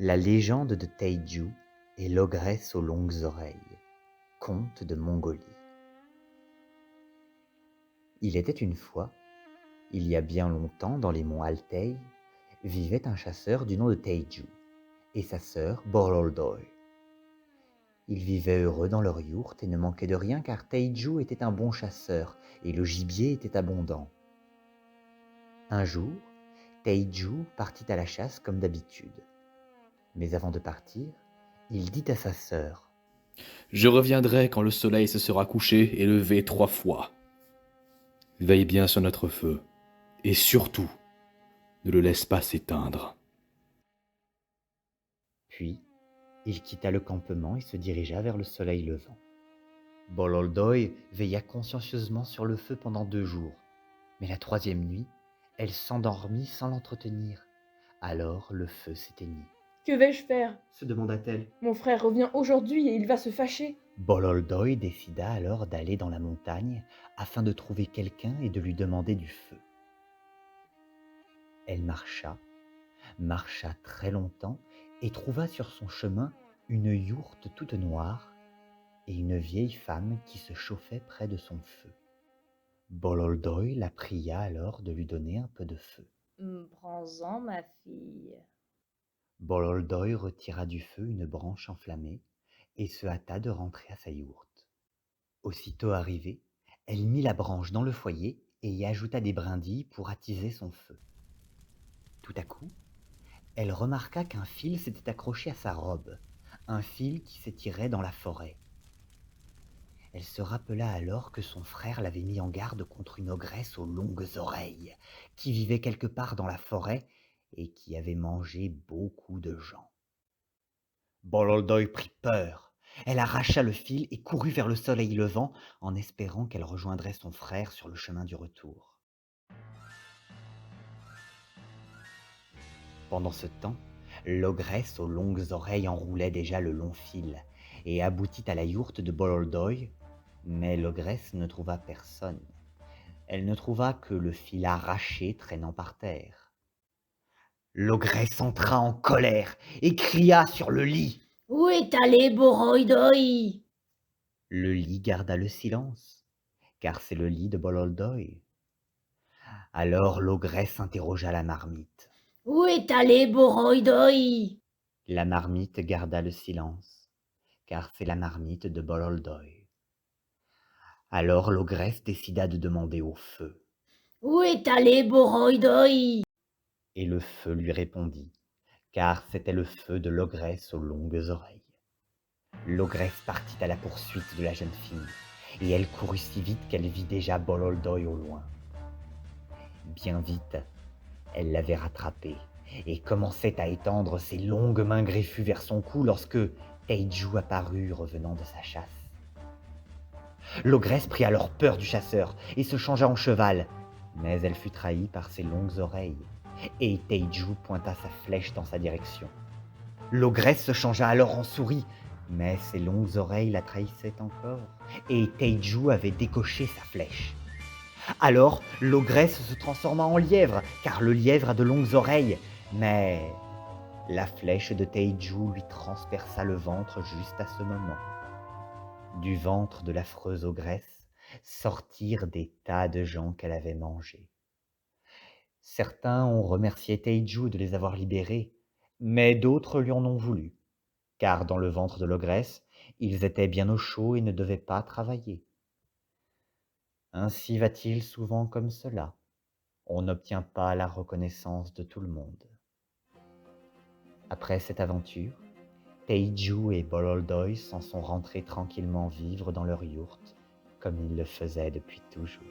La légende de Taiju et l'ogresse aux longues oreilles. Conte de Mongolie. Il était une fois, il y a bien longtemps, dans les monts Altai, vivait un chasseur du nom de Taiju et sa sœur Boroldoy. Ils vivaient heureux dans leur yourte et ne manquaient de rien car Taiju était un bon chasseur et le gibier était abondant. Un jour, Taiju partit à la chasse comme d'habitude. Mais avant de partir, il dit à sa sœur: « Je reviendrai quand le soleil se sera couché et levé 3 fois. Veille bien sur notre feu, et surtout, ne le laisse pas s'éteindre. » Puis, il quitta le campement et se dirigea vers le soleil levant. Bololdoy veilla consciencieusement sur le feu pendant 2 jours, mais la 3e nuit, elle s'endormit sans l'entretenir. Alors le feu s'éteignit. « Que vais-je faire ?» se demanda-t-elle. « Mon frère revient aujourd'hui et il va se fâcher. » Bololdoy décida alors d'aller dans la montagne afin de trouver quelqu'un et de lui demander du feu. Elle marcha très longtemps et trouva sur son chemin une yourte toute noire et une vieille femme qui se chauffait près de son feu. Bololdoy la pria alors de lui donner un peu de feu. « Prends-en, ma fille. » Bololdoy retira du feu une branche enflammée et se hâta de rentrer à sa yourte. Aussitôt arrivée, elle mit la branche dans le foyer et y ajouta des brindilles pour attiser son feu. Tout à coup, elle remarqua qu'un fil s'était accroché à sa robe, un fil qui s'étirait dans la forêt. Elle se rappela alors que son frère l'avait mis en garde contre une ogresse aux longues oreilles, qui vivait quelque part dans la forêt et qui avait mangé beaucoup de gens. Bololdoy prit peur. Elle arracha le fil et courut vers le soleil levant en espérant qu'elle rejoindrait son frère sur le chemin du retour. Pendant ce temps, l'ogresse aux longues oreilles enroulait déjà le long fil et aboutit à la yourte de Bololdoy, mais l'ogresse ne trouva personne. Elle ne trouva que le fil arraché traînant par terre. L'ogresse entra en colère et cria sur le lit. « Où est allé Boroldoy ?» Le lit garda le silence, car c'est le lit de Bololdoy. Alors l'ogresse interrogea la marmite. « Où est allé Boroldoy ?» La marmite garda le silence, car c'est la marmite de Bololdoy. Alors l'ogresse décida de demander au feu. « Où est allé Boroldoy ?» Et le feu lui répondit, car c'était le feu de l'ogresse aux longues oreilles. L'ogresse partit à la poursuite de la jeune fille, et elle courut si vite qu'elle vit déjà Bololdoy au loin. Bien vite, elle l'avait rattrapé, et commençait à étendre ses longues mains greffues vers son cou lorsque Taiju apparut revenant de sa chasse. L'ogresse prit alors peur du chasseur et se changea en cheval, mais elle fut trahie par ses longues oreilles, et Taiju pointa sa flèche dans sa direction. L'ogresse se changea alors en souris, mais ses longues oreilles la trahissaient encore, et Taiju avait décoché sa flèche. Alors l'ogresse se transforma en lièvre, car le lièvre a de longues oreilles, mais la flèche de Taiju lui transperça le ventre juste à ce moment. Du ventre de l'affreuse ogresse sortirent des tas de gens qu'elle avait mangés. Certains ont remercié Taiju de les avoir libérés, mais d'autres lui en ont voulu, car dans le ventre de l'ogresse, ils étaient bien au chaud et ne devaient pas travailler. Ainsi va-t-il souvent comme cela. On n'obtient pas la reconnaissance de tout le monde. Après cette aventure, Taiju et Bololdoy s'en sont rentrés tranquillement vivre dans leur yourte, comme ils le faisaient depuis toujours.